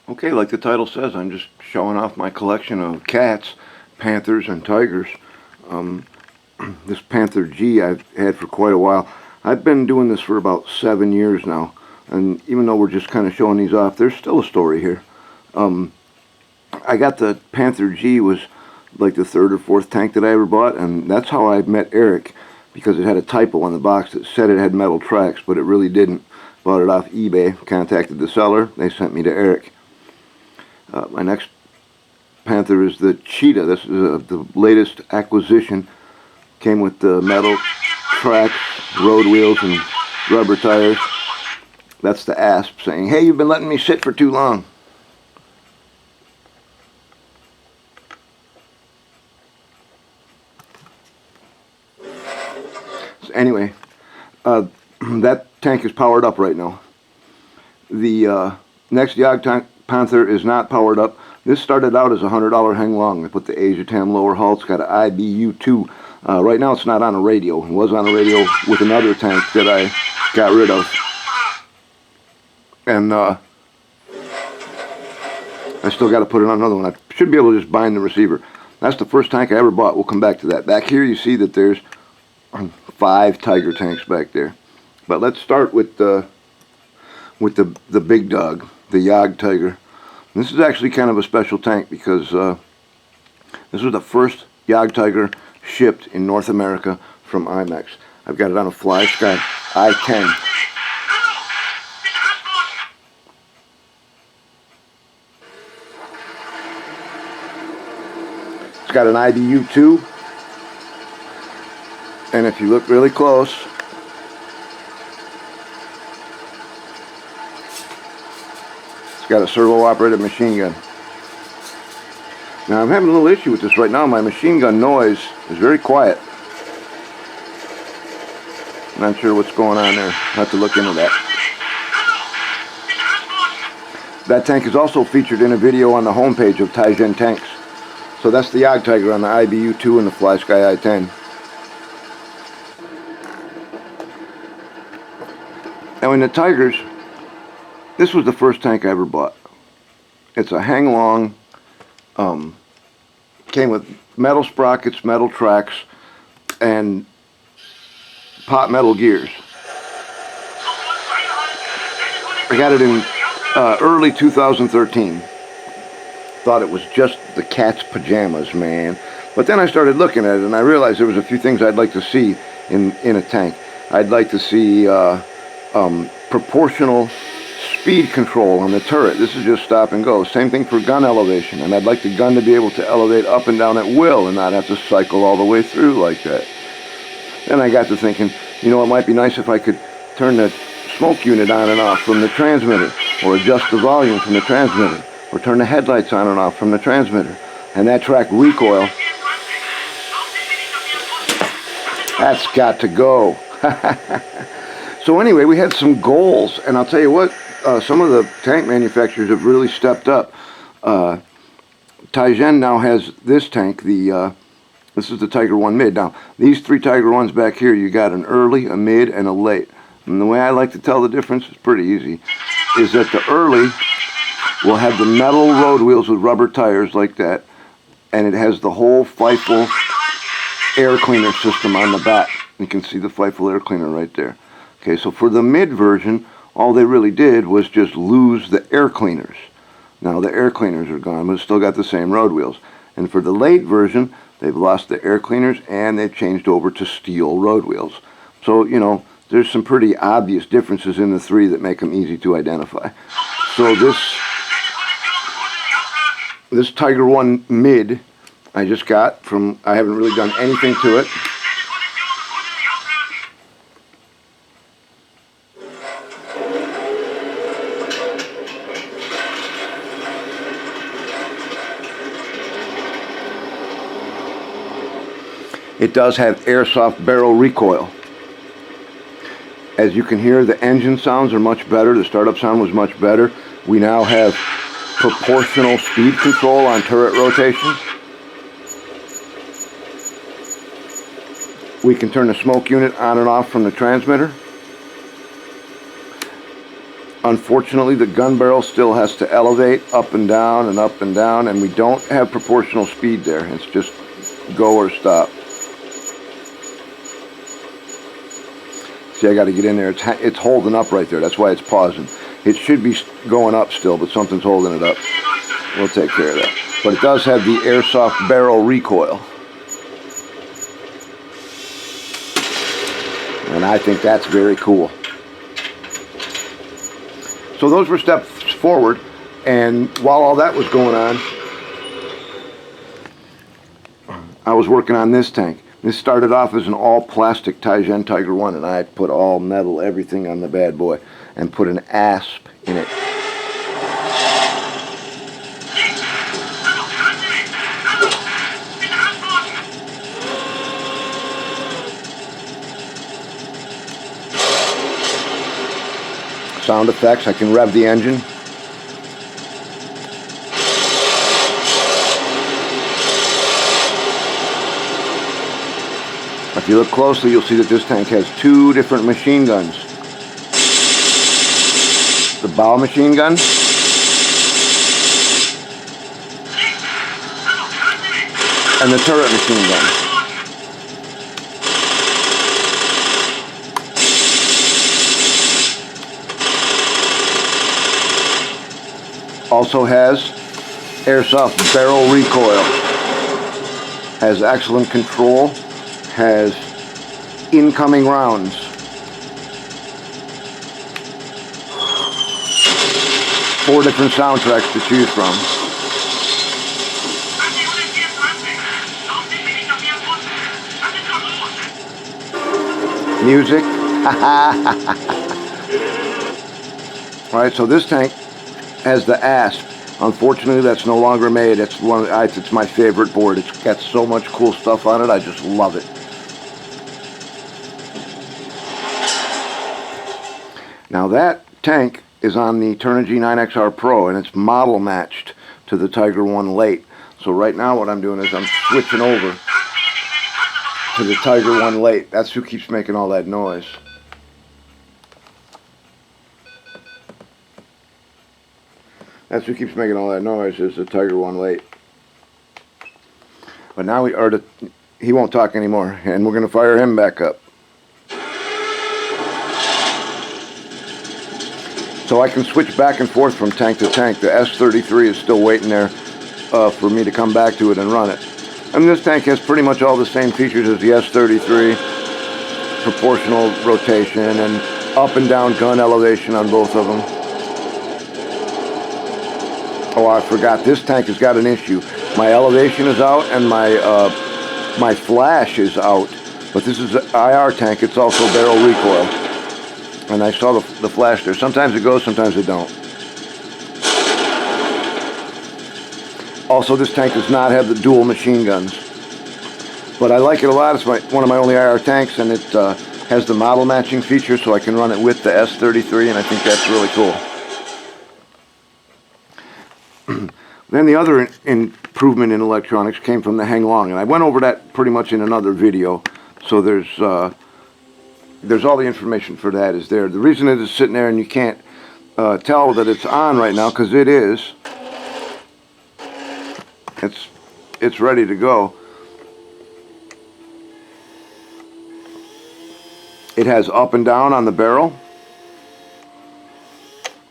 Okay, like the title says, I'm just showing off my collection of cats, panthers, and tigers. This Panther G I've had for quite a while. I've been doing this for about 7 years now, and even though we're just kind of showing these off, there's still a story here. I got the Panther G, was like the third or fourth tank that I ever bought, and that's how I met Eric, because it had a typo on the box that said it had metal tracks, but it really didn't. Bought it off eBay, contacted the seller, they sent me to Eric. My next Panther is the Cheetah. This is the latest acquisition. Came with the metal tracks, road wheels, and rubber tires. That's the ASP saying, "Hey, you've been letting me sit for too long." So anyway, that tank is powered up right now. The next Jagd Panther is not powered up. This started out as a $100 hang long. They put the Asia-Tam lower hull. It's got an IBU2. Right now it's not on a radio. It was on a radio with another tank that I got rid of. And I still got to put it on another one. I should be able to just bind the receiver. That's the first tank I ever bought. We'll come back to that. Back here you see that there's 5 Tiger tanks back there. But let's start with the big dog, the Jagd Tiger. This is actually kind of a special tank because this was the first Jagd Tiger shipped in North America from IMEX. I've got it on a FlySky I-10. It's got an IBU2, and if you look really close, it's got a servo-operated machine gun. Now I'm having a little issue with this right now. My machine gun noise is very quiet. Not sure what's going on there. I'll have to look into that. That tank is also featured in a video on the homepage of Taizhen Tanks. So that's the Jagd Tiger on the IBU2 and the FlySky I-10. Now in the Tigers, this was the first tank I ever bought. It's a hang long, came with metal sprockets, metal tracks, and pot metal gears. I got it in early 2013. Thought it was just the cat's pajamas, man. But then I started looking at it and I realized there was a few things I'd like to see in a tank. I'd like to see proportional speed control on the turret. This is just stop and go. Same thing for gun elevation. And I'd like the gun to be able to elevate up and down at will and not have to cycle all the way through like that. Then I got to thinking, you know, it might be nice if I could turn the smoke unit on and off from the transmitter, or adjust the volume from the transmitter, or turn the headlights on and off from the transmitter. And that track recoil, that's got to go. So anyway, we had some goals, and I'll tell you what, some of the tank manufacturers have really stepped up. Taizhen now has this tank, this is the Tiger 1 mid. Now, these 3 Tiger 1s back here, you got an early, a mid, and a late. And the way I like to tell the difference, is pretty easy, is that the early will have the metal road wheels with rubber tires like that, and it has the whole Feifel air cleaner system on the back. You can see the Feifel air cleaner right there. Okay, so for the mid version, all they really did was just lose the air cleaners. Now the air cleaners are gone, but it's still got the same road wheels. And for the late version, they've lost the air cleaners and they've changed over to steel road wheels. So, you know, there's some pretty obvious differences in the 3 that make them easy to identify. So this Tiger 1 mid I just got from, I haven't really done anything to it. It does have airsoft barrel recoil. As you can hear, the engine sounds are much better. The startup sound was much better. We now have proportional speed control on turret rotation. We can turn the smoke unit on and off from the transmitter. Unfortunately, the gun barrel still has to elevate up and down and up and down, and we don't have proportional speed there. It's just go or stop. See, I got to get in there. It's holding up right there. That's why it's pausing. It should be going up still, but something's holding it up. We'll take care of that. But it does have the airsoft barrel recoil. And I think that's very cool. So those were steps forward. And while all that was going on, I was working on this tank. This started off as an all-plastic Tigen Tiger 1, and I put all metal, everything on the bad boy, and put an asp in it. Sound effects, I can rev the engine. If you look closely, you'll see that this tank has two different machine guns. The bow machine gun and the turret machine gun. Also has airsoft barrel recoil. Has excellent control. Has incoming rounds. Four different soundtracks to choose from. Music. Alright, so this tank has the asp. Unfortunately, that's no longer made. It's my favorite board. It's got so much cool stuff on it. I just love it. Now that tank is on the Turnigy 9XR Pro, and it's model matched to the Tiger 1 Late. So right now what I'm doing is I'm switching over to the Tiger 1 Late. That's who keeps making all that noise. That's who keeps making all that noise, is the Tiger 1 Late. But now he won't talk anymore, and we're going to fire him back up. So I can switch back and forth from tank to tank. The S33 is still waiting there for me to come back to it and run it. And this tank has pretty much all the same features as the S33. Proportional rotation and up and down gun elevation on both of them. Oh, I forgot. This tank has got an issue. My elevation is out and my flash is out. But this is an IR tank. It's also barrel recoil. And I saw the flash there. Sometimes it goes, sometimes it don't. Also, this tank does not have the dual machine guns. But I like it a lot. It's one of my only IR tanks, and it has the model matching feature, so I can run it with the S33, and I think that's really cool. Then the other improvement in electronics came from the Henglong, and I went over that pretty much in another video. So there's all the information for that is there. The reason it is sitting there and you can't tell that it's on right now, because it is. It's ready to go. It has up and down on the barrel.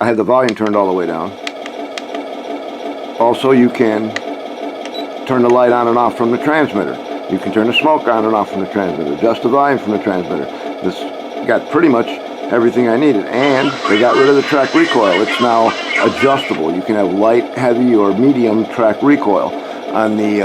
I had the volume turned all the way down. Also, you can turn the light on and off from the transmitter. You can turn the smoke on and off from the transmitter. Adjust the volume from the transmitter. This got pretty much everything I needed. And they got rid of the track recoil. It's now adjustable. You can have light, heavy, or medium track recoil. On the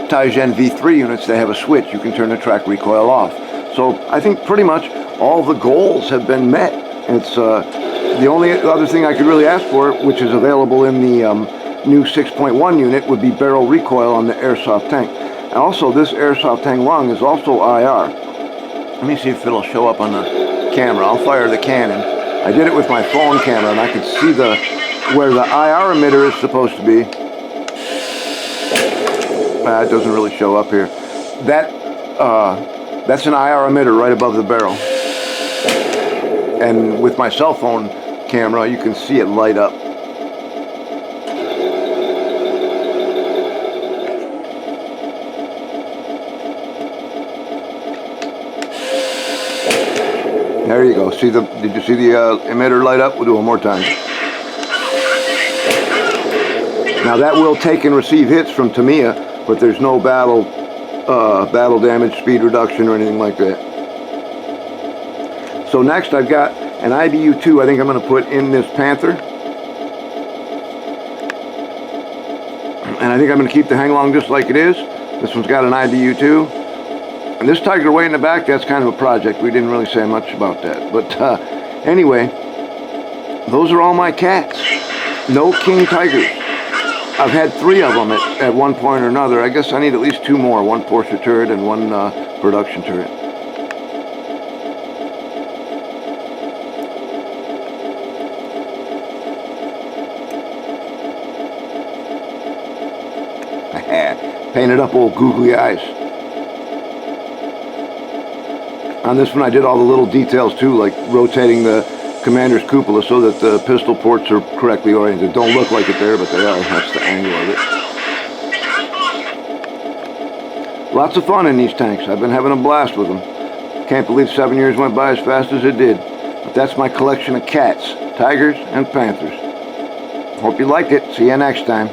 Tigen V3 units, they have a switch. You can turn the track recoil off. So I think pretty much all the goals have been met. It's the only other thing I could really ask for, which is available in the new 6.1 unit, would be barrel recoil on the airsoft tank. And also, this airsoft Henglong is also IR. Let me see if it'll show up on the camera. I'll fire the cannon. I did it with my phone camera, and I could see where the IR emitter is supposed to be. It doesn't really show up here. That's an IR emitter right above the barrel. And with my cell phone, camera, you can see it light up. There you go. Did you see the emitter light up? We'll do it one more time. Now that will take and receive hits from Tamiya, but there's no battle damage, speed reduction, or anything like that. So next I've got an IBU-2 I think I'm going to put in this Panther. And I think I'm going to keep the hang long just like it is. This one's got an IBU-2. And this Tiger way in the back, that's kind of a project. We didn't really say much about that. But anyway, those are all my cats. No king tigers. I've had 3 of them at one point or another. I guess I need at least 2 more. 1 Porsche turret and 1 production turret. Painted up old googly eyes. On this one I did all the little details too, like rotating the commander's cupola so that the pistol ports are correctly oriented. Don't look like it there, but they are. That's the angle of it. Lots of fun in these tanks. I've been having a blast with them. Can't believe 7 years went by as fast as it did. But that's my collection of cats, tigers, and panthers. Hope you liked it. See you next time.